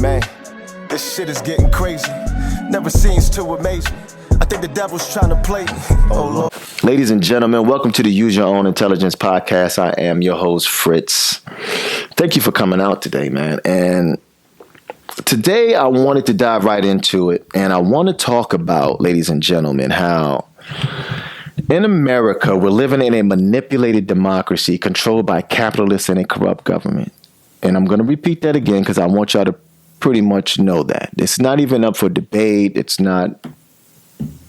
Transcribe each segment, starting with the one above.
Man, this shit is getting crazy. Never seems to amaze me. I think the devil's trying to play me. Oh, Lord. Ladies and gentlemen, welcome to the Use Your Own Intelligence podcast. I am your host, Fritz. Thank you for coming out today, man. And today I wanted to dive right into it. And I want to talk about, ladies and gentlemen, how in America, we're living in a manipulated democracy controlled by capitalists and a corrupt government. And I'm going to repeat that again because I want y'all to pretty much know that. It's not even up for debate. It's not.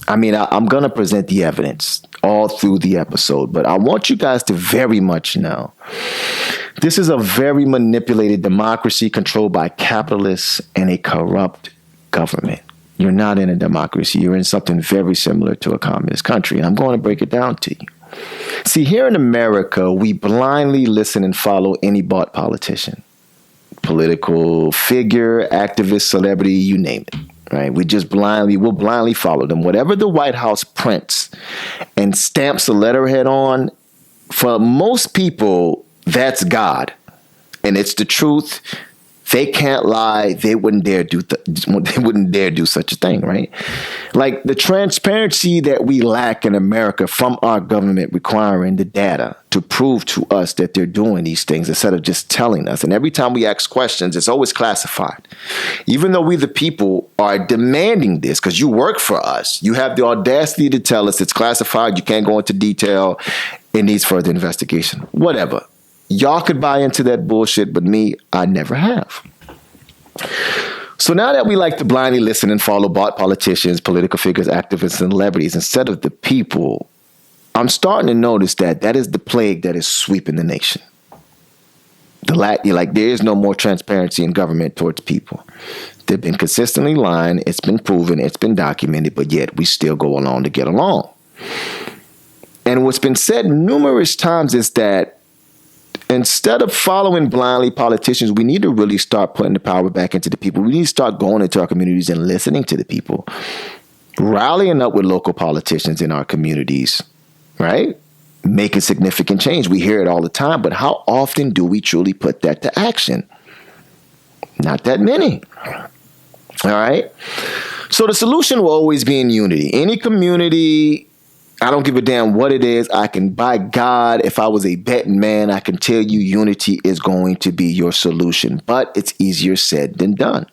I'm going to present the evidence all through the episode, but I want you guys to very much know this is a very manipulated democracy controlled by capitalists and a corrupt government. You're not in a democracy. You're in something very similar to a communist country. And I'm going to break it down to you. See, here in America, we blindly listen and follow any bought politician, political figure, activist, celebrity, you name it. Right? We'll blindly follow them. Whatever the White House prints and stamps a letterhead on, for most people, that's God. And it's the truth. They can't lie. They wouldn't dare do such a thing, right? Like the transparency that we lack in America from our government requiring the data to prove to us that they're doing these things instead of just telling us. And every time we ask questions, it's always classified. Even though we, the people, are demanding this because you work for us, you have the audacity to tell us it's classified. You can't go into detail. It needs further investigation. Whatever. Y'all could buy into that bullshit, but me, I never have. So now that we like to blindly listen and follow bought politicians, political figures, activists, and celebrities instead of the people, I'm starting to notice that is the plague that is sweeping the nation. There is no more transparency in government towards people. They've been consistently lying. It's been proven. It's been documented, but yet we still go along to get along. And what's been said numerous times is that instead of following blindly politicians, we need to really start putting the power back into the people. We need to start going into our communities and listening to the people, rallying up with local politicians in our communities, right? Making significant change. We hear it all the time, but how often do we truly put that to action? Not that many. All right. So the solution will always be in unity. Any community, I don't give a damn what it is. I can, by God, if I was a betting man, I can tell you unity is going to be your solution. But it's easier said than done.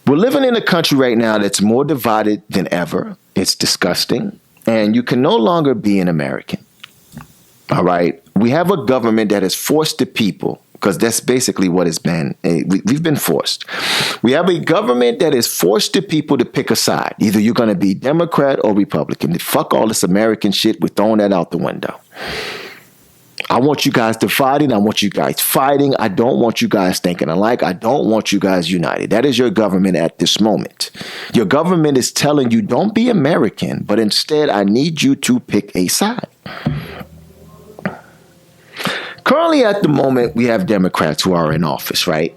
We're living in a country right now that's more divided than ever. It's disgusting. And you can no longer be an American. All right. We have a government that has forced the people, because that's basically what it's been. We've been forced. We have a government that has forced the people to pick a side. Either you're going to be Democrat or Republican. Fuck all this American shit. We're throwing that out the window. I want you guys dividing. I want you guys fighting. I don't want you guys thinking alike. I don't want you guys united. That is your government at this moment. Your government is telling you don't be American, but instead I need you to pick a side. Currently, at the moment, we have Democrats who are in office, right?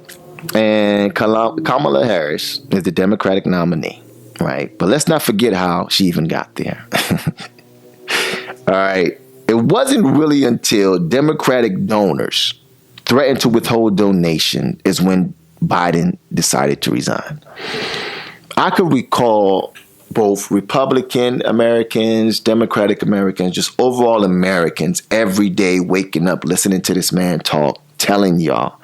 And Kamala Harris is the Democratic nominee, right? But let's not forget how she even got there. All right. It wasn't really until Democratic donors threatened to withhold donation is when Biden decided to resign. I could recall both Republican Americans, Democratic Americans, just overall Americans every day waking up, listening to this man talk, telling y'all,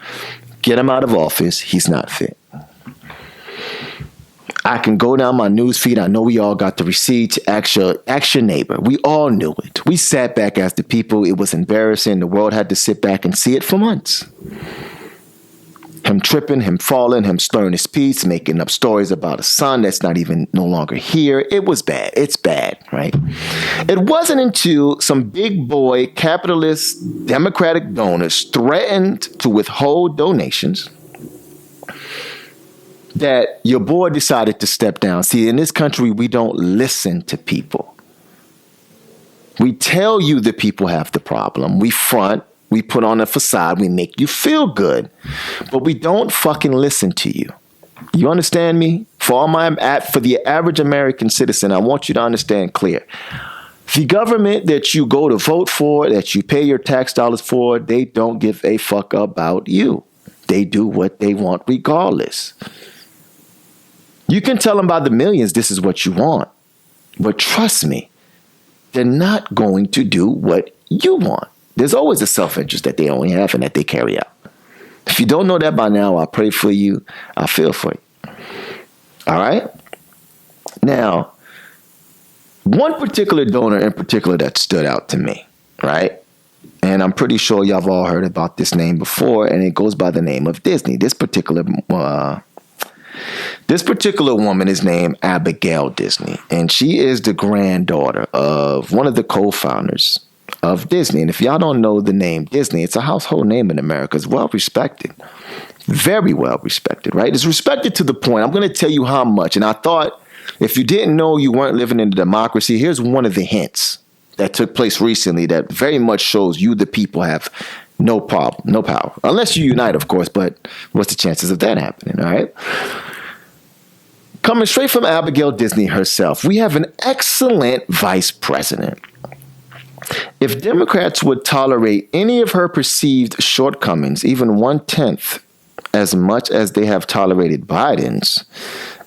get him out of office. He's not fit. I can go down my news feed. I know we all got the receipts. Ask your neighbor. We all knew it. We sat back as the people. It was embarrassing. The world had to sit back and see it for months. Him tripping, him falling, him slurring his speech, making up stories about a son that's not even no longer here. It was bad. It's bad, right? It wasn't until some big boy capitalist Democratic donors threatened to withhold donations that your boy decided to step down. See, in this country, we don't listen to people. We tell you the people have the problem. We front. We put on a facade. We make you feel good, but we don't fucking listen to you. You understand me? For the average American citizen, I want you to understand clear. The government that you go to vote for, that you pay your tax dollars for, they don't give a fuck about you. they do what they want regardless. You can tell them by the millions, this is what you want. But trust me, they're not going to do what you want. There's always a self-interest that they only have and that they carry out. If you don't know that by now, I pray for you. I feel for you. All right? Now, one particular donor in particular that stood out to me, right? And I'm pretty sure y'all have all heard about this name before, and it goes by the name of Disney. This particular woman is named Abigail Disney, and she is the granddaughter of one of the co-founders of Disney. And if y'all don't know the name Disney, it's a household name in America. It's well respected, very well respected, right? It's respected to the point, I'm going to tell you how much. And I thought if you didn't know you weren't living in a democracy, here's one of the hints that took place recently that very much shows you, the people, have no problem, no power. Unless you unite, of course, but what's the chances of that happening, all right? Coming straight from Abigail Disney herself, we have an excellent vice president. If Democrats would tolerate any of her perceived shortcomings, even 1/10 as much as they have tolerated Biden's,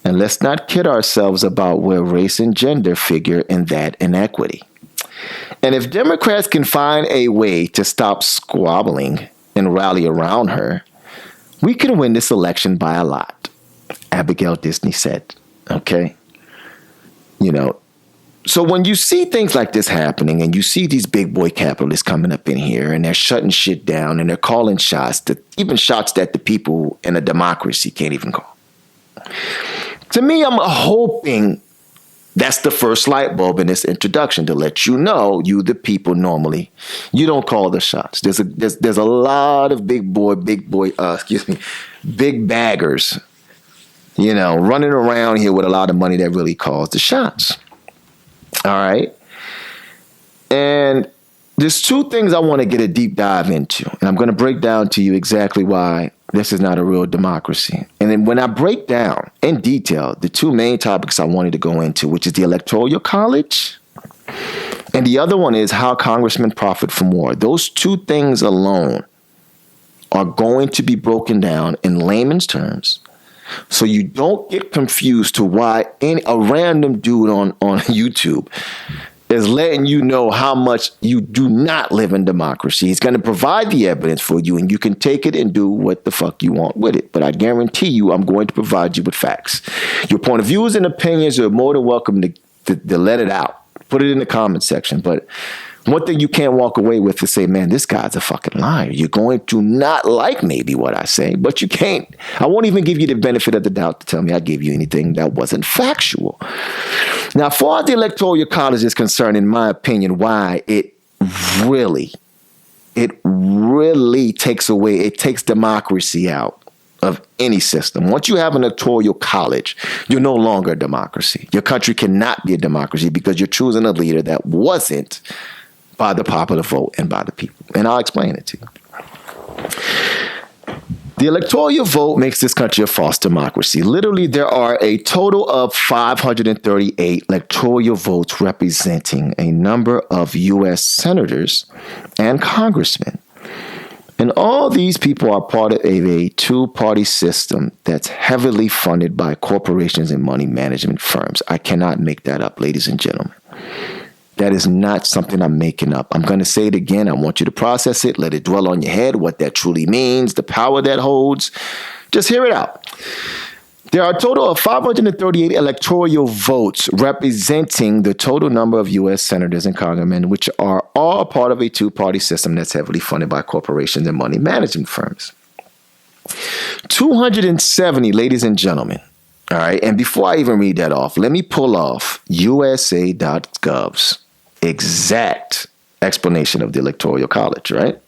and let's not kid ourselves about where race and gender figure in that inequity. And if Democrats can find a way to stop squabbling and rally around her, we can win this election by a lot, Abigail Disney said. Okay? You know, so when you see things like this happening and you see these big boy capitalists coming up in here and they're shutting shit down and they're calling shots, even shots that the people in a democracy can't even call. To me, I'm hoping that's the first light bulb in this introduction to let you know, you the people, normally you don't call the shots. There's a lot of big baggers, you know, running around here with a lot of money that really calls the shots. All right. And there's two things I want to get a deep dive into, and I'm going to break down to you exactly why this is not a real democracy. And then when I break down in detail the two main topics I wanted to go into, which is the Electoral College, and the other one is how congressmen profit from war. Those two things alone are going to be broken down in layman's terms, so you don't get confused to why a random dude on YouTube is letting you know how much you do not live in democracy. He's going to provide the evidence for you, and you can take it and do what the fuck you want with it. But I guarantee you, I'm going to provide you with facts. Your point of views and opinions are more than welcome to let it out. Put it in the comment section. But one thing you can't walk away with is say, man, this guy's a fucking liar. You're going to not like maybe what I say, but you can't. I won't even give you the benefit of the doubt to tell me I gave you anything that wasn't factual. Now, as far as the Electoral College is concerned, in my opinion, why it really takes democracy out of any system. Once you have an electoral college, you're no longer a democracy. Your country cannot be a democracy because you're choosing a leader that wasn't by the popular vote and by the people. And I'll explain it to you. The electoral vote makes this country a false democracy. Literally, there are a total of 538 electoral votes representing a number of U.S. senators and congressmen. And all these people are part of a two-party system that's heavily funded by corporations and money management firms. I cannot make that up, ladies and gentlemen. That is not something I'm making up. I'm going to say it again. I want you to process it. Let it dwell on your head, what that truly means, the power that holds. Just hear it out. There are a total of 538 electoral votes representing the total number of U.S. senators and congressmen, which are all part of a two-party system that's heavily funded by corporations and money management firms. 270, ladies and gentlemen. All right. And before I even read that off, let me pull off USA.gov's exact explanation of the Electoral College, right?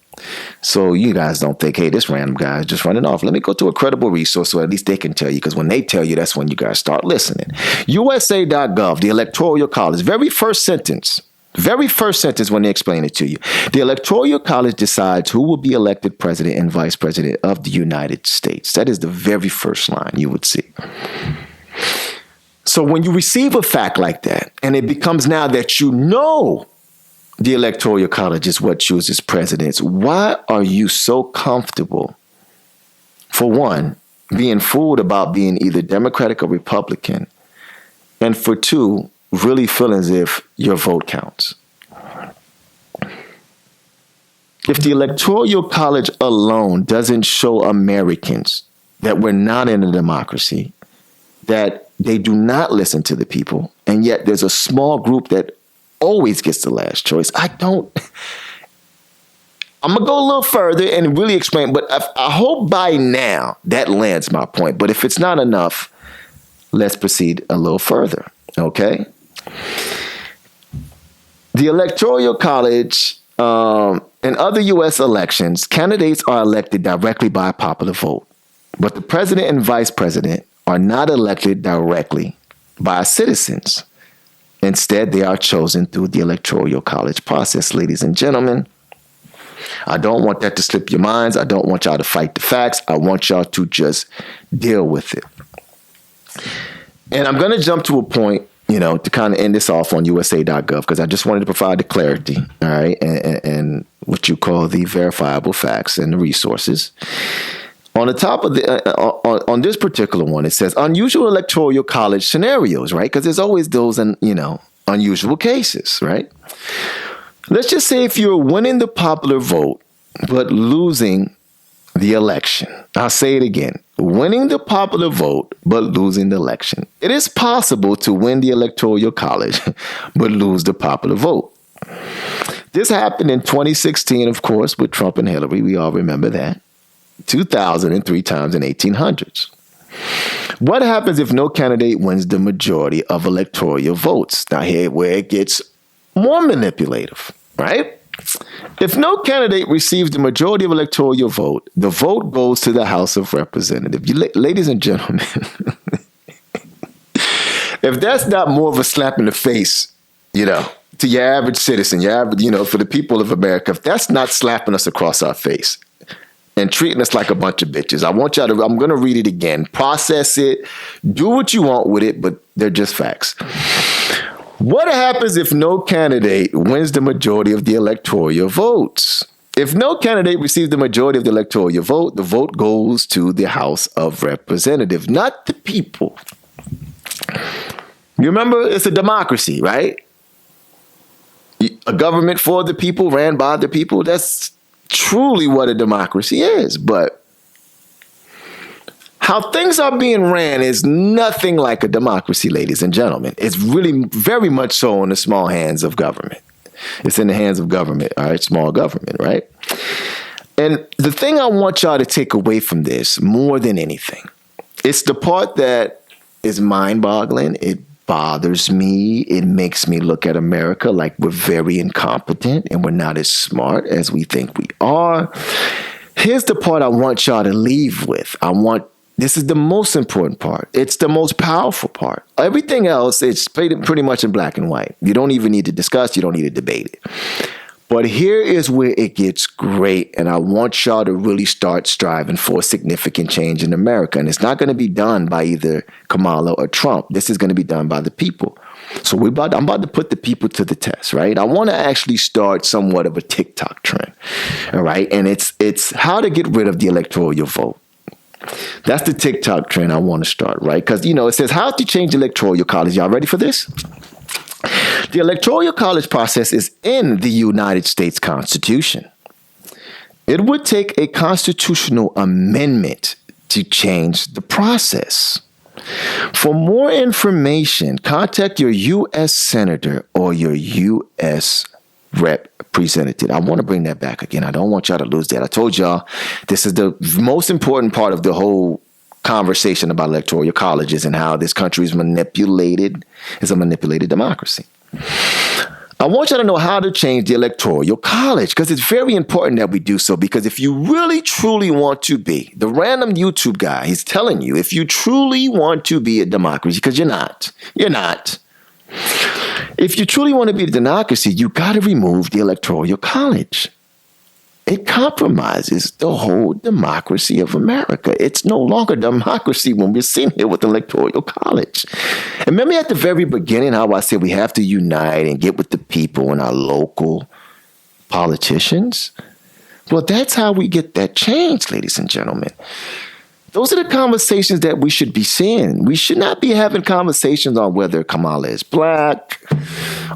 So you guys don't think, hey, this random guy is just running off. Let me go to a credible resource so at least they can tell you, because when they tell you, that's when you guys start listening. USA.gov, the Electoral College, very first sentence when they explain it to you. The Electoral College decides who will be elected president and vice president of the United States. That is the very first line you would see. So when you receive a fact like that, and it becomes now that you know the Electoral College is what chooses presidents, why are you so comfortable For one, being fooled about being either Democratic or Republican. And for two, really feeling as if your vote counts. If the Electoral College alone doesn't show Americans that we're not in a democracy, that they do not listen to the people, and yet there's a small group that always gets the last choice, I'm going to go a little further and really explain, but I hope by now that lands my point. But if it's not enough, let's proceed a little further, okay? The Electoral College, in other U.S. elections, candidates are elected directly by a popular vote, but the president and vice president are not elected directly by citizens. Instead, they are chosen through the Electoral College process, ladies and gentlemen. I don't want that to slip your minds. I don't want y'all to fight the facts. I want y'all to just deal with it. And I'm going to jump to a point, to kind of end this off on USA.gov, because I just wanted to provide the clarity, all right, and what you call the verifiable facts and the resources. On the top of on this particular one, it says unusual Electoral College scenarios, right? Because there's always those, unusual cases, right? Let's just say if you're winning the popular vote, but losing the election. I'll say it again. Winning the popular vote, but losing the election. It is possible to win the Electoral College, but lose the popular vote. This happened in 2016, of course, with Trump and Hillary. We all remember that. 2000 and 3 times in 1800s. What happens if no candidate wins the majority of electoral votes? Now here where it gets more manipulative, right? If no candidate receives the majority of electoral vote, the vote goes to the House of Representatives. Ladies and gentlemen, if that's not more of a slap in the face, to your average citizen, for the people of America, if that's not slapping us across our face and treating us like a bunch of bitches, I'm going to read it again, process it, do what you want with it, but they're just facts. What happens if no candidate wins the majority of the electoral votes? If no candidate receives the majority of the electoral vote, the vote goes to the House of Representatives, not the people. You remember, it's a democracy, right? A government for the people, ran by the people. That's truly what a democracy is. But how things are being ran is nothing like a democracy, ladies and gentlemen. It's really very much so in the small hands of government. It's in the hands of government, all right? Small government, right? And the thing I want y'all to take away from this more than anything, it's the part that is mind-boggling. It bothers me. It makes me look at America like we're very incompetent and we're not as smart as we think we are. Here's the part I want y'all to leave with. This is the most important part. It's the most powerful part. Everything else, it's pretty much in black and white. You don't even need to discuss. You don't need to debate it. But here is where it gets great. And I want y'all to really start striving for significant change in America. And it's not going to be done by either Kamala or Trump. This is going to be done by the people. So I'm about to put the people to the test, right? I want to actually start somewhat of a TikTok trend. All right. And it's how to get rid of the electoral vote. That's the TikTok trend I want to start, right? Because, it says how to change the Electoral College. Y'all ready for this? The Electoral College process is in the United States Constitution. It would take a constitutional amendment to change the process. For more information, contact your U.S. Senator or your U.S. Representative. I want to bring that back again. I don't want y'all to lose that. I told y'all this is the most important part of the whole conversation about electoral colleges and how this country is manipulated. It's a manipulated democracy. I want y'all to know how to change the electoral college because it's very important that we do so, because if you really truly want to be the random YouTube guy, he's telling you, if you truly want to be a democracy, because you're not. If you truly want to be a democracy, you got to remove the Electoral College. It compromises the whole democracy of America. It's no longer democracy when we're sitting here with the Electoral College. And remember at the very beginning how I said we have to unite and get with the people and our local politicians? Well, that's how we get that change, ladies and gentlemen. Those are the conversations that we should be seeing. We should not be having conversations on whether Kamala is black,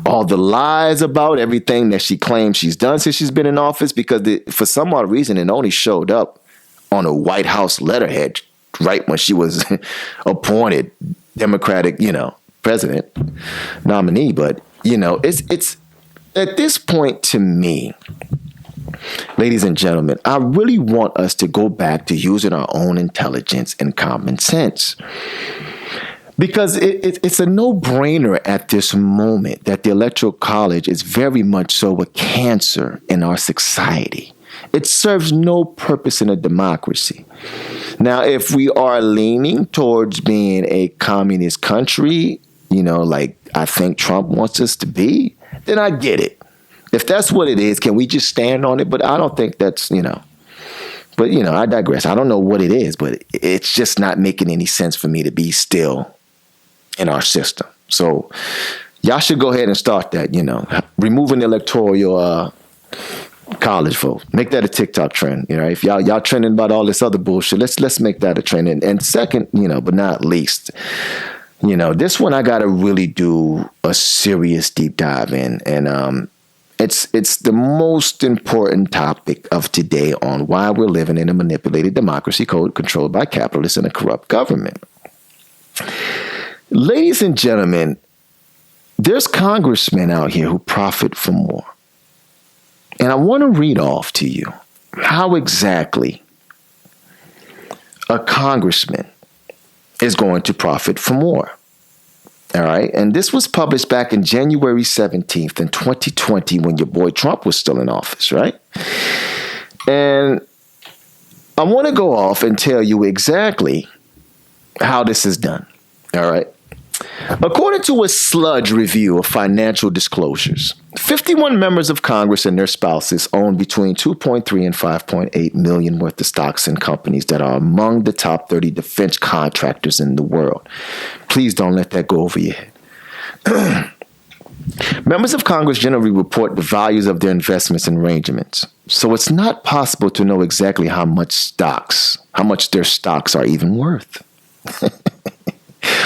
all the lies about everything that she claims she's done since she's been in office, because for some odd reason, it only showed up on a White House letterhead right when she was appointed Democratic, president nominee. But, it's at this point, to me, ladies and gentlemen, I really want us to go back to using our own intelligence and common sense. Because it's a no-brainer at this moment that the Electoral College is very much so a cancer in our society. It serves no purpose in a democracy. Now, if we are leaning towards being a communist country, like I think Trump wants us to be, then I get it. If that's what it is, can we just stand on it? But I don't think that's, But, I digress. I don't know what it is, but it's just not making any sense for me to be still in our system. So y'all should go ahead and start that, removing the electoral college vote. Make that a TikTok trend. If y'all trending about all this other bullshit, let's make that a trend. And second, but not least, this one I got to really do a serious deep dive in. And it's the most important topic of today on why we're living in a manipulated democracy controlled by capitalists and a corrupt government. Ladies and gentlemen, there's congressmen out here who profit from more. And I want to read off to you how exactly a congressman is going to profit from more. All right. And this was published back in January 17th in 2020 when your boy Trump was still in office. Right. And I want to go off and tell you exactly how this is done. All right. According to a sludge review of financial disclosures, 51 members of Congress and their spouses own between 2.3 and 5.8 million worth of stocks in companies that are among the top 30 defense contractors in the world. Please don't let that go over your head. Members of Congress generally report the values of their investments and arrangements, so it's not possible to know exactly how much their stocks are even worth.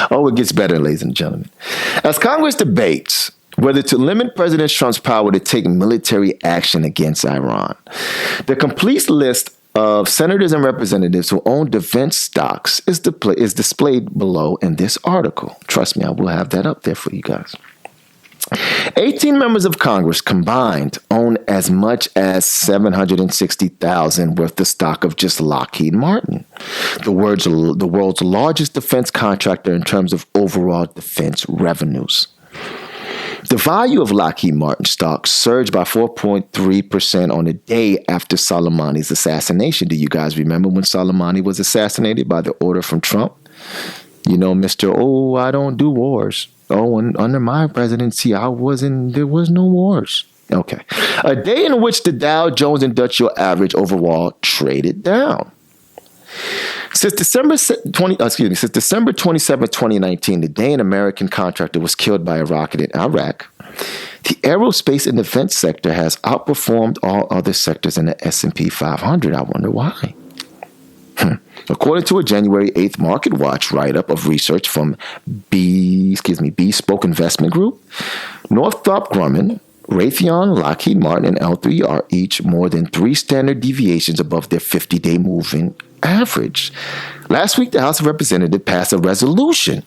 Oh, it gets better, ladies and gentlemen. As Congress debates whether to limit President Trump's power to take military action against Iran, the complete list of senators and representatives who own defense stocks is displayed below in this article. Trust me, I will have that up there for you guys. 18 members of Congress combined own as much as $760,000 worth of stock of just Lockheed Martin, the world's largest defense contractor in terms of overall defense revenues. The value of Lockheed Martin stock surged by 4.3% on the day after Soleimani's assassination. Do you guys remember when Soleimani was assassinated by the order from Trump? Mr. I don't do wars. And under my presidency, there was no wars. Okay. A day in which the Dow Jones Industrial Average overall traded down. Since December 27, 2019, the day an American contractor was killed by a rocket in Iraq, the aerospace and defense sector has outperformed all other sectors in the S&P 500. I wonder why. According to a January 8th Market Watch write-up of research from Bespoke Investment Group, Northrop Grumman, Raytheon, Lockheed Martin, and L3 are each more than 3 standard deviations above their 50-day moving average. Last week, the House of Representatives passed a resolution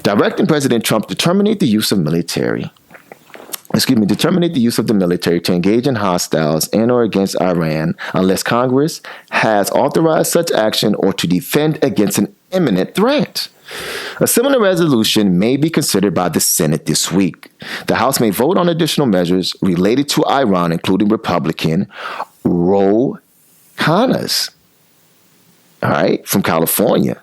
directing President Trump to terminate the use of the military to engage in hostiles in or against Iran unless Congress has authorized such action or to defend against an imminent threat. A similar resolution may be considered by the Senate this week. The House may vote on additional measures related to Iran, including Republican Ro Khanna's, from California,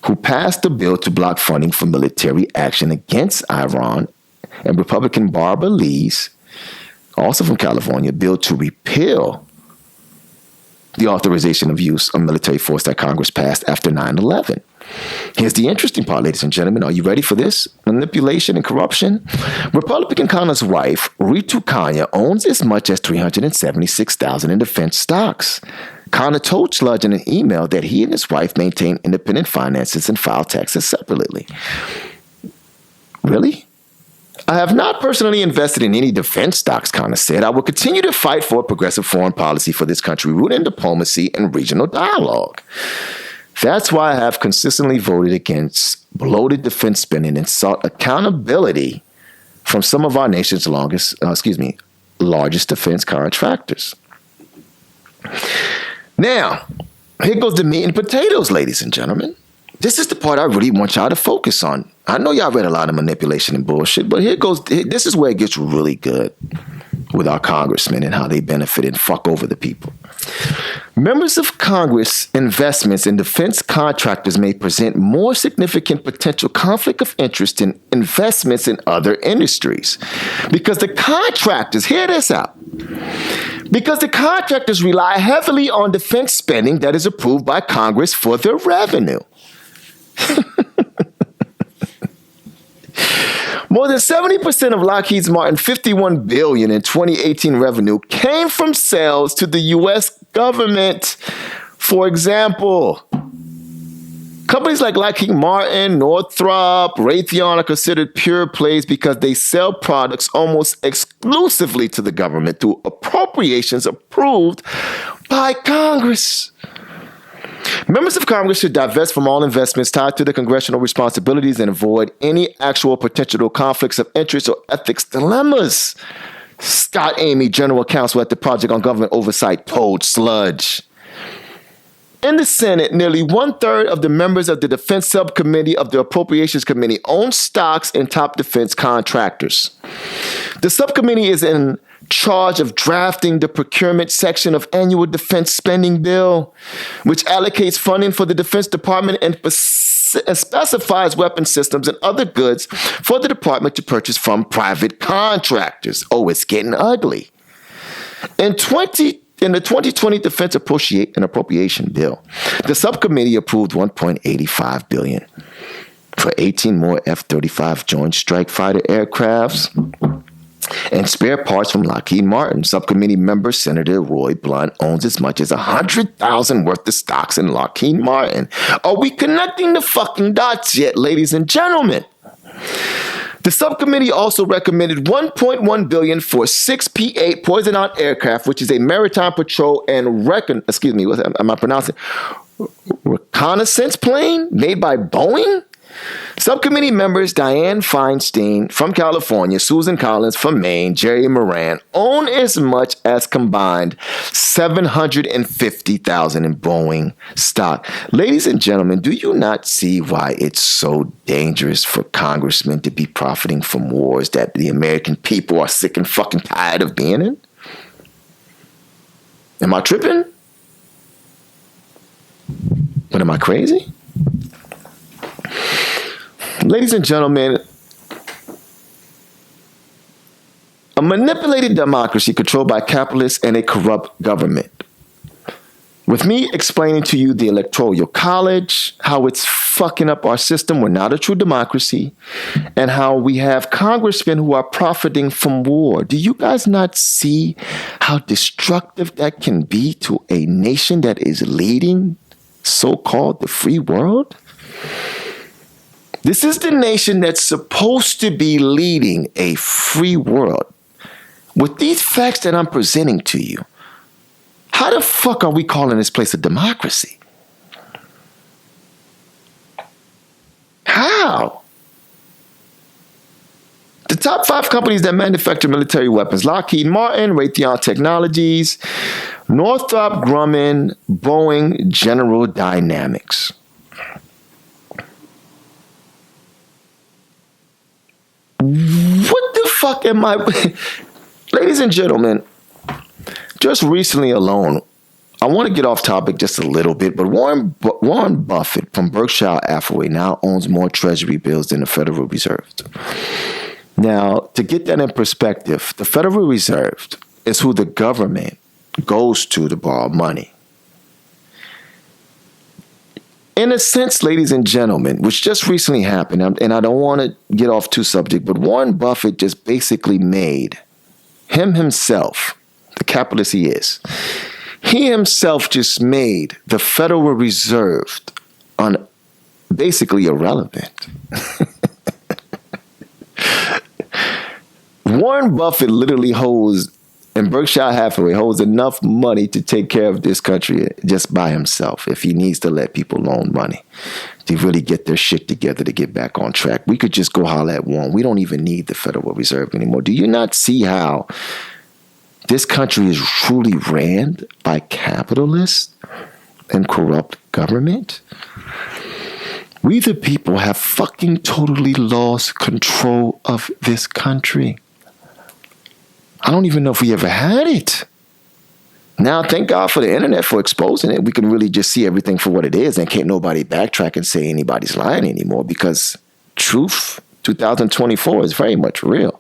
who passed a bill to block funding for military action against Iran, and Republican Barbara Lee's, also from California, bill to repeal the authorization of use of military force that Congress passed after 9/11. Here's the interesting part, ladies and gentlemen. Are you ready for this? Manipulation and corruption. Republican Khanna's wife, Ritu Kanya, owns as much as $376,000 in defense stocks. Connor told Sludge in an email that he and his wife maintain independent finances and file taxes separately. Really? I have not personally invested in any defense stocks, Connor said. I will continue to fight for a progressive foreign policy for this country rooted in diplomacy and regional dialogue. That's why I have consistently voted against bloated defense spending and sought accountability from some of our nation's largest defense contractors. Now, here goes the meat and potatoes, ladies and gentlemen. This is the part I really want y'all to focus on. I know y'all read a lot of manipulation and bullshit, but this is where it gets really good with our congressmen and how they benefit and fuck over the people. Members of Congress investments in defense contractors may present more significant potential conflict of interest in investments in other industries. Because the contractors, hear this out, because the contractors rely heavily on defense spending that is approved by Congress for their revenue. More than 70% of Lockheed Martin's $51 billion in 2018 revenue came from sales to the U.S. government. For example, companies like Lockheed Martin, Northrop, Raytheon are considered pure plays because they sell products almost exclusively to the government through appropriations approved by Congress. Members of Congress should divest from all investments tied to the congressional responsibilities and avoid any actual potential conflicts of interest or ethics dilemmas. Scott Amy, General Counsel at the Project on Government Oversight, told Sludge. In the Senate, nearly 1/3 of the members of the Defense Subcommittee of the Appropriations Committee own stocks in top defense contractors. The subcommittee is in charge of drafting the procurement section of annual defense spending bill, which allocates funding for the Defense Department and specifies weapon systems and other goods for the department to purchase from private contractors. Oh, it's getting ugly. In the 2020 Defense Appropriation Bill, the subcommittee approved $1.85 billion for 18 more F-35 Joint Strike Fighter aircrafts and spare parts from Lockheed Martin. Subcommittee member Senator Roy Blunt owns as much as $100,000 worth of stocks in Lockheed Martin. Are we connecting the fucking dots yet, ladies and gentlemen? The subcommittee also recommended $1.1 billion for 6 P-8 Poison-out aircraft, which is a maritime patrol and reconnaissance plane made by Boeing. Subcommittee members Dianne Feinstein from California, Susan Collins from Maine, Jerry Moran own as much as combined $750,000 in Boeing stock. Ladies and gentlemen, do you not see why it's so dangerous for congressmen to be profiting from wars that the American people are sick and fucking tired of being in? Am I tripping? But am I crazy? Ladies and gentlemen, a manipulated democracy controlled by capitalists and a corrupt government. With me explaining to you the Electoral College, how it's fucking up our system, we're not a true democracy, and how we have congressmen who are profiting from war. Do you guys not see how destructive that can be to a nation that is leading so-called the free world? This is the nation that's supposed to be leading a free world. With these facts that I'm presenting to you, how the fuck are we calling this place a democracy? How? The top 5 companies that manufacture military weapons: Lockheed Martin, Raytheon Technologies, Northrop Grumman, Boeing, General Dynamics. What the fuck am I? Ladies and gentlemen, just recently alone, I want to get off topic just a little bit, but Warren Buffett from Berkshire Hathaway now owns more treasury bills than the Federal Reserve. Now, to get that in perspective, the Federal Reserve is who the government goes to borrow money. In a sense, ladies and gentlemen, which just recently happened, and I don't want to get off too subject, but Warren Buffett just basically made himself, the capitalist he is, He himself just made the Federal Reserve on basically irrelevant. Warren Buffett literally holds, and Berkshire Hathaway holds enough money to take care of this country just by himself if he needs to let people loan money to really get their shit together to get back on track. We could just go holler at Warren. We don't even need the Federal Reserve anymore. Do you not see how this country is truly ran by capitalists and corrupt government? We the people have fucking totally lost control of this country. I don't even know if we ever had it. Now, thank God for the internet for exposing it. We can really just see everything for what it is, and can't nobody backtrack and say anybody's lying anymore, because truth 2024 is very much real.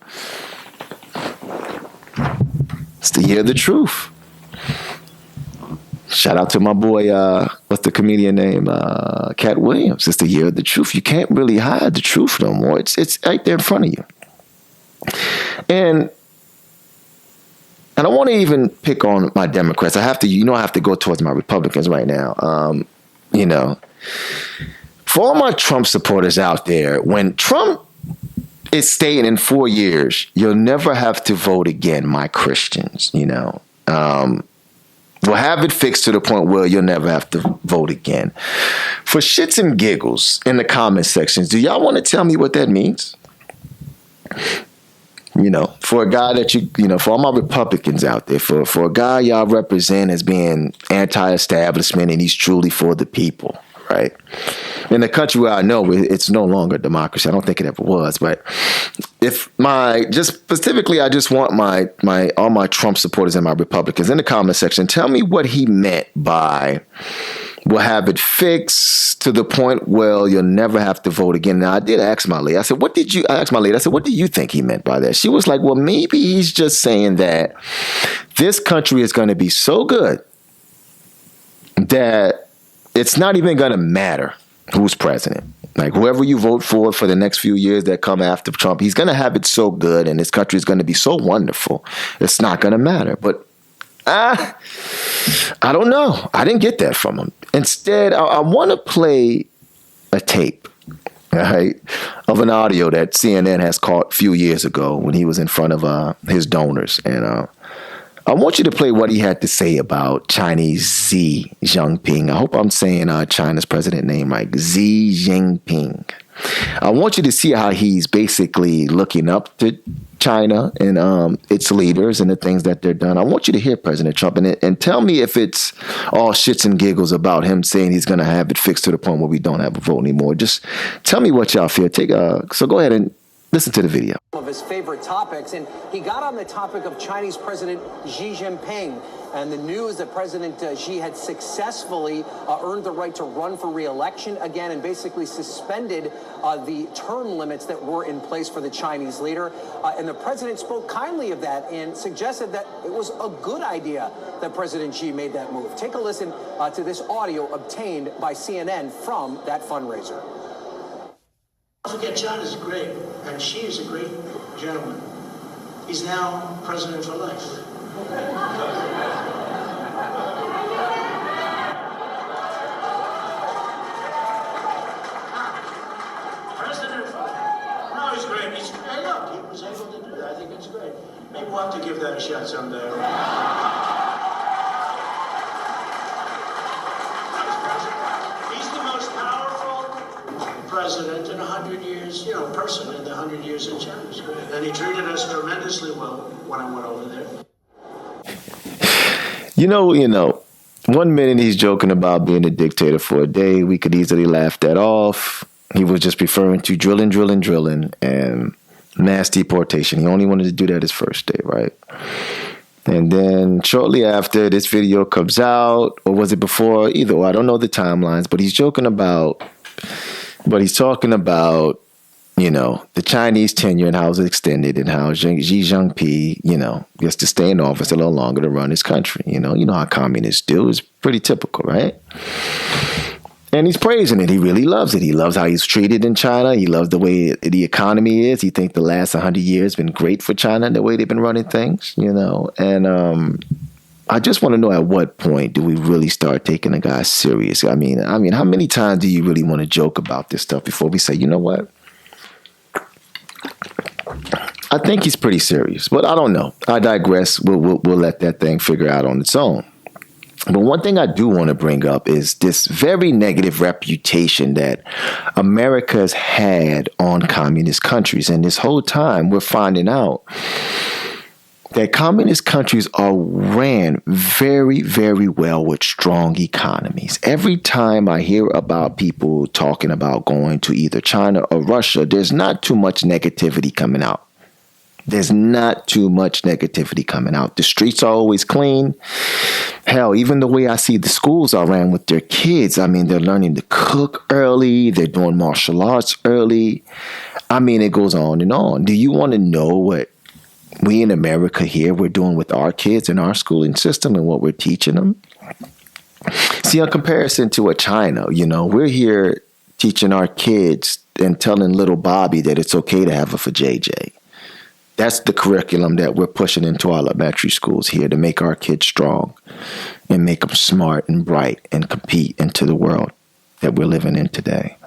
It's the year of the truth. Shout out to my boy, what's the comedian name? Cat Williams. It's the year of the truth. You can't really hide the truth no more. It's right there in front of you. And I don't want to even pick on my Democrats. I have to go towards my Republicans right now. For all my Trump supporters out there, when Trump is stating in 4 years, you'll never have to vote again, my Christians, we'll have it fixed to the point where you'll never have to vote again. For shits and giggles in the comment sections, do y'all want to tell me what that means? For a guy that for all my Republicans out there, for a guy y'all represent as being anti-establishment and he's truly for the people, right? In a country where I know it's no longer a democracy. I don't think it ever was. But I just want all my Trump supporters and my Republicans in the comment section, tell me what he meant by we'll have it fixed to the point where you'll never have to vote again. Now, I did ask my lady. I said, what do you think he meant by that? She was like, well, maybe he's just saying that this country is going to be so good that it's not even going to matter who's president. Like, whoever you vote for the next few years that come after Trump, he's going to have it so good and this country is going to be so wonderful. It's not going to matter. But I don't know. I didn't get that from him. Instead, I want to play a tape, right, of an audio that CNN has caught a few years ago when he was in front of his donors. And I want you to play what he had to say about Chinese Xi Jinping. I hope I'm saying China's president name right, Xi Jinping. I want you to see how he's basically looking up to China and its leaders and the things that they're done. I want you to hear President Trump and tell me if it's all shits and giggles about him saying he's going to have it fixed to the point where we don't have a vote anymore. Just tell me what y'all feel. So go ahead and listen to the video. Of his favorite topics, and he got on the topic of Chinese President Xi Jinping and the news that President Xi had successfully earned the right to run for re-election again and basically suspended the term limits that were in place for the Chinese leader. And the president spoke kindly of that and suggested that it was a good idea that President Xi made that move. Take a listen to this audio obtained by CNN from that fundraiser. Don't forget, China's great, and Xi is a great gentleman. He's now president for life. President for life. No, he's great. Hey, look, he was able to do that. I think it's great. Maybe we'll have to give that a shot someday. President in 100 years, person in the 100 years in China. It's great. And he treated us tremendously well when I went over there. One minute he's joking about being a dictator for a day. We could easily laugh that off. He was just referring to drilling, and mass deportation. He only wanted to do that his first day, right? And then shortly after this video comes out, or was it before? Either way, I don't know the timelines, but he's talking about, the Chinese tenure and how it's extended and how Xi Jinping, gets to stay in office a little longer to run his country. You know how communists do. It's pretty typical, right? And he's praising it. He really loves it. He loves how he's treated in China. He loves the way the economy is. He thinks the last 100 years been great for China, the way they've been running things, And I just want to know, at what point do we really start taking a guy serious? I mean, how many times do you really want to joke about this stuff before we say, you know what? I think he's pretty serious, but I don't know. I digress. We'll let that thing figure out on its own. But one thing I do want to bring up is this very negative reputation that America's had on communist countries. And this whole time we're finding out that communist countries are ran very, very well with strong economies. Every time I hear about people talking about going to either China or Russia, there's not too much negativity coming out. There's not too much negativity coming out. The streets are always clean. Hell, even the way I see the schools are ran with their kids, I mean, they're learning to cook early. They're doing martial arts early. I mean, it goes on and on. Do you want to know what we in America here, we're doing with our kids in our schooling system and what we're teaching them? See, in comparison to a China, we're here teaching our kids and telling little Bobby that it's okay to have a vajayjay. That's the curriculum that we're pushing into our elementary schools here to make our kids strong and make them smart and bright and compete into the world that we're living in today.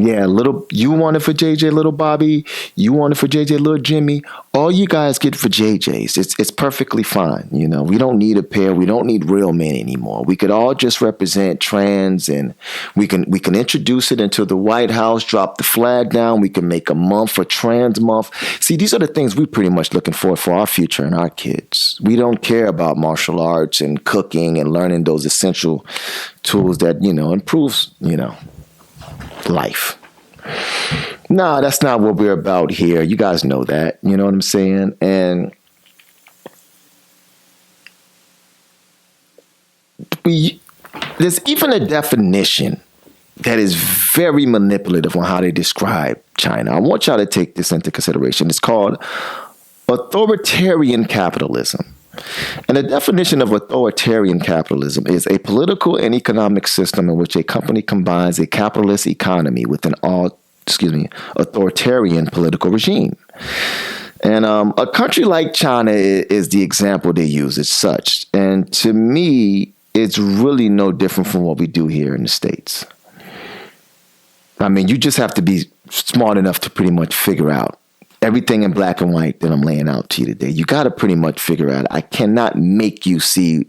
Yeah, you want it for JJ, little Bobby. You want it for JJ, little Jimmy. All you guys get for JJs. It's perfectly fine. We don't need a pair. We don't need real men anymore. We could all just represent trans, and we can introduce it into the White House, drop the flag down. We can make a month for Trans Month. See, these are the things we're pretty much looking for our future and our kids. We don't care about martial arts and cooking and learning those essential tools that, improves, life. No, that's not what we're about here. You guys know that. You know what I'm saying? And there's even a definition that is very manipulative on how they describe China. I want y'all to take this into consideration. It's called authoritarian capitalism. And the definition of authoritarian capitalism is a political and economic system in which a company combines a capitalist economy with an authoritarian political regime. And a country like China is the example they use as such. And to me, it's really no different from what we do here in the States. I mean, you just have to be smart enough to pretty much figure out everything in black and white that I'm laying out to you today. You got to pretty much figure out. I cannot make you see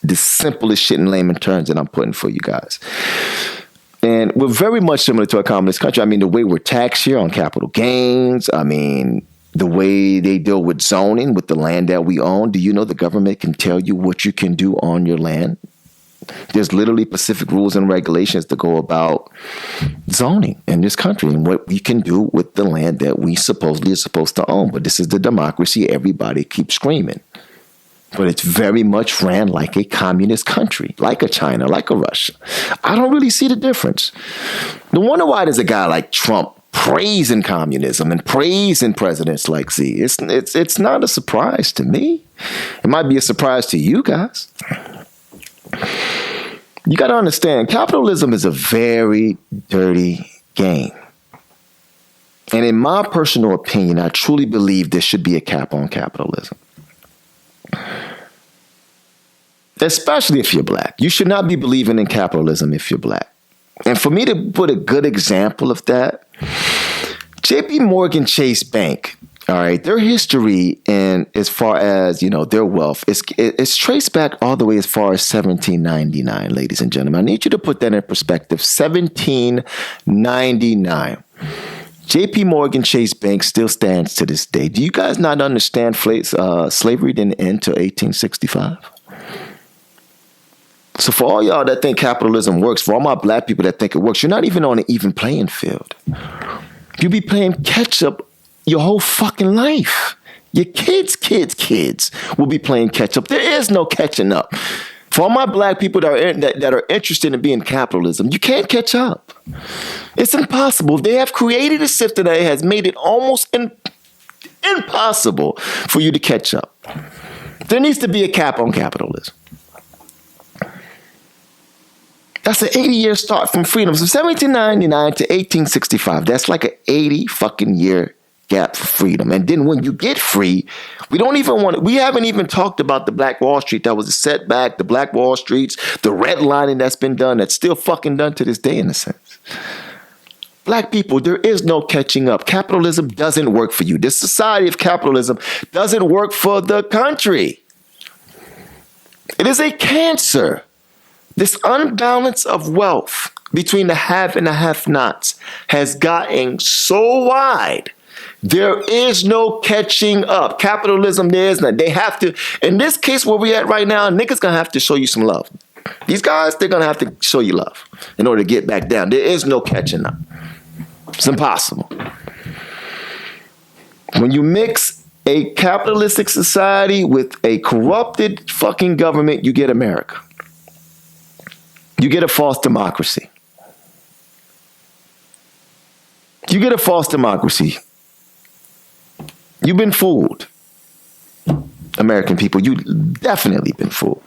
the simplest shit in layman terms that I'm putting for you guys. And we're very much similar to a communist country. I mean, the way we're taxed here on capital gains. I mean, the way they deal with zoning with the land that we own. Do you know the government can tell you what you can do on your land? There's literally specific rules and regulations to go about zoning in this country and what we can do with the land that we supposedly are supposed to own. But this is the democracy. Everybody keeps screaming. But it's very much ran like a communist country, like a China, like a Russia. I don't really see the difference. No wonder why there's a guy like Trump praising communism and praising presidents like Z. It's not a surprise to me. It might be a surprise to you guys. You got to understand, capitalism is a very dirty game. And in my personal opinion, I truly believe there should be a cap on capitalism. Especially if you're black. You should not be believing in capitalism if you're black. And for me to put a good example of that, JP Morgan Chase Bank, all right, their history and as far as, their wealth, it's traced back all the way as far as 1799, ladies and gentlemen. I need you to put that in perspective. 1799. JP Morgan Chase Bank still stands to this day. Do you guys not understand slavery didn't end till 1865? So for all y'all that think capitalism works, for all my black people that think it works, you're not even on an even playing field. You be playing catch up your whole fucking life. Your kids will be playing catch up. There is no catching up. For all my black people that are interested in being capitalism, you can't catch up. It's impossible. They have created a system that has made it almost impossible for you to catch up. There needs to be a cap on capitalism. That's an 80-year start from freedom. From 1799 to 1865. That's like an 80 fucking year gap for freedom. And then when you get free, we haven't even talked about the Black Wall Street that was a setback, the Black Wall Streets, the redlining that's been done, that's still fucking done to this day in a sense. Black people, there is no catching up. Capitalism doesn't work for you. This society of capitalism doesn't work for the country. It is a cancer. This unbalance of wealth between the have and the have-nots has gotten so wide. There is no catching up. Capitalism, there is none. They have to, in this case where we at right now, niggas gonna have to show you some love. These guys, they're gonna have to show you love in order to get back down. There is no catching up. It's impossible. When you mix a capitalistic society with a corrupted fucking government, you get America. You get a false democracy. You get a false democracy. You've been fooled. American people, you definitely been fooled.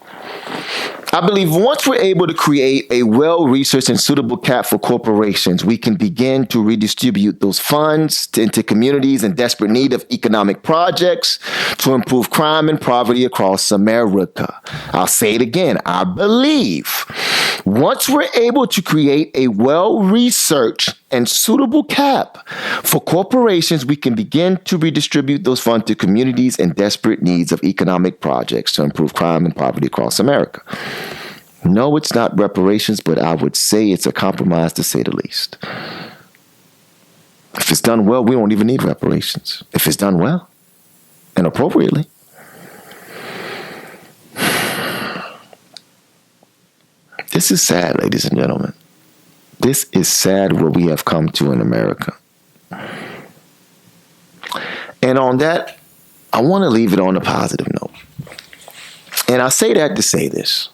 I believe once we're able to create a well-researched and suitable cap for corporations, we can begin to redistribute those funds into communities in desperate need of economic projects to improve crime and poverty across America. I'll say it again. I believe once we're able to create a well-researched and suitable cap for corporations, we can begin to redistribute those funds to communities in desperate needs of economic projects to improve crime and poverty across America. No, it's not reparations, but I would say it's a compromise to say the least. If it's done well, we won't even need reparations. If it's done well and appropriately. This is sad, ladies and gentlemen. This is sad where we have come to in America. And on that, I want to leave it on a positive note. And I say that to say this.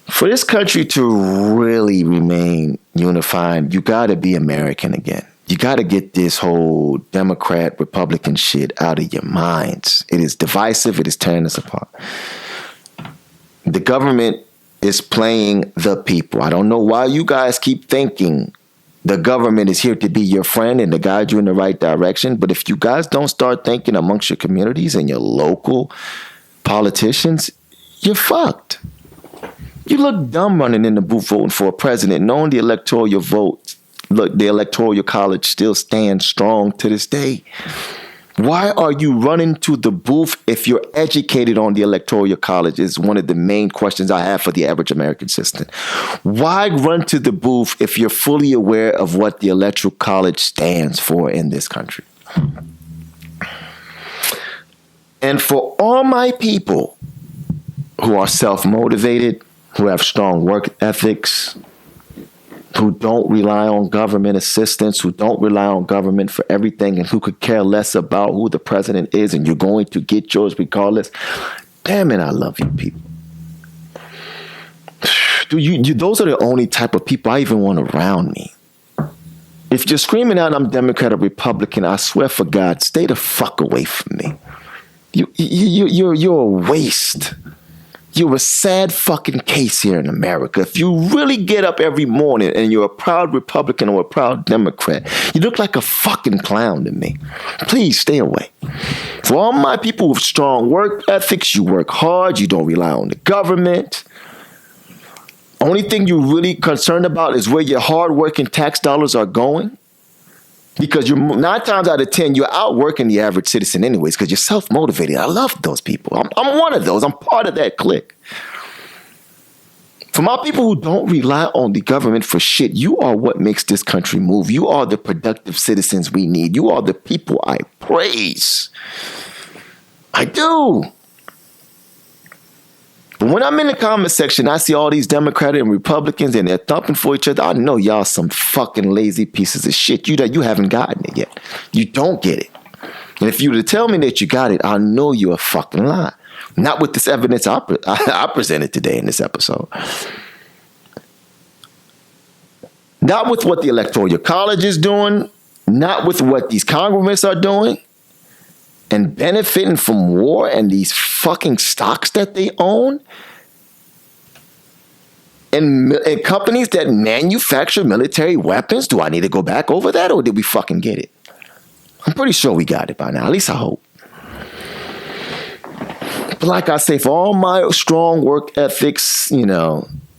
For this country to really remain unified, you got to be American again. You got to get this whole Democrat, Republican shit out of your minds. It is divisive. It is tearing us apart. The government is playing the people. I don't know why you guys keep thinking the government is here to be your friend and to guide you in the right direction. But if you guys don't start thinking amongst your communities and your local politicians, you're fucked. You look dumb running in the booth voting for a president, knowing the electoral college still stands strong to this day. Why are you running to the booth if you're educated on the electoral college is one of the main questions I have for the average American citizen. Why run to the booth if you're fully aware of what the electoral college stands for in this country? And for all my people who are self-motivated, who have strong work ethics, who don't rely on government assistance, who don't rely on government for everything, and who could care less about who the president is, and you're going to get yours regardless. Damn it, I love you people. Those are the only type of people I even want around me. If you're screaming out, I'm Democrat or Republican, I swear for God, stay the fuck away from me. You're a waste. You're a sad fucking case here in America. If you really get up every morning and you're a proud Republican or a proud Democrat, you look like a fucking clown to me. Please stay away. For all my people with strong work ethics, you work hard, you don't rely on the government. Only thing you're really concerned about is where your hard-working tax dollars are going. Because you're 9 times out of 10, you're outworking the average citizen anyways because you're self-motivated. I love those people. I'm one of those. I'm part of that clique. For my people who don't rely on the government for shit, you are what makes this country move. You are the productive citizens we need. You are the people I praise. I do. But when I'm in the comment section, I see all these Democrats and Republicans and they're thumping for each other. I know y'all some fucking lazy pieces of shit. You haven't gotten it yet. You don't get it. And if you were to tell me that you got it, I know you're a fucking lie. Not with this evidence I presented today in this episode. Not with what the Electoral College is doing. Not with what these congressmen are doing. And benefiting from war and these fucking stocks that they own. And companies that manufacture military weapons. Do I need to go back over that or did we fucking get it? I'm pretty sure we got it by now. At least I hope. But like I say, for all my strong work ethics,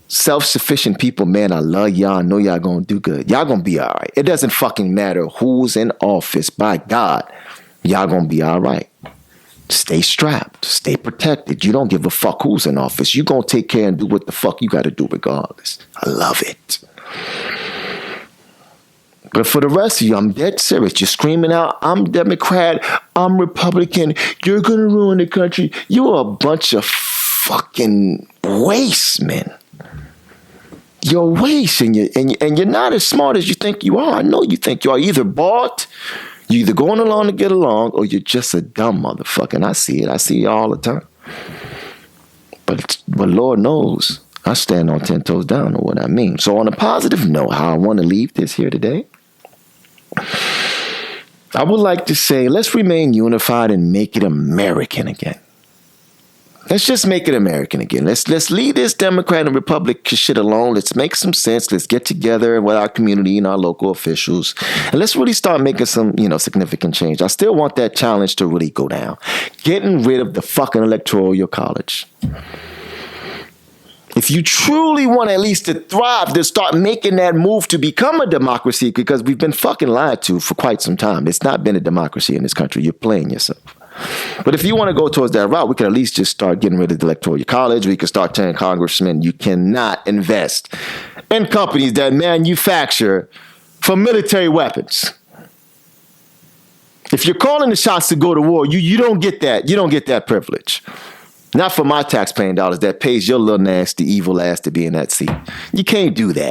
self-sufficient people, man, I love y'all. I know y'all gonna do good. Y'all gonna be all right. It doesn't fucking matter who's in office. By God, y'all gonna be all right. Stay strapped. Stay protected. You don't give a fuck who's in office. You gonna take care and do what the fuck you gotta do regardless. I love it. But for the rest of you, I'm dead serious. You're screaming out, I'm Democrat, I'm Republican, you're going to ruin the country. You are a bunch of fucking waste, man. You're waste, and you're not as smart as you think you are. I know you think you are. You're either bought, you're either going along to get along, or you're just a dumb motherfucker. And I see it. I see it all the time. But Lord knows, I stand on 10 toes down on what I mean. So on a positive note, how I want to leave this here today, I would like to say, let's remain unified and make it American again. Let's just make it American again. Let's leave this Democrat and Republican shit alone. Let's make some sense. Let's get together with our community and our local officials, and let's really start making some, significant change. I still want that challenge to really go down. Getting rid of the fucking electoral college. If you truly want at least to thrive, to start making that move to become a democracy, because we've been fucking lied to for quite some time. It's not been a democracy in this country. You're playing yourself. But if you want to go towards that route, we can at least just start getting rid of the electoral college. We can start telling congressmen you cannot invest in companies that manufacture for military weapons. If you're calling the shots to go to war, you don't get that. You don't get that privilege. Not for my taxpaying dollars that pays your little nasty evil ass to be in that seat. You can't do that.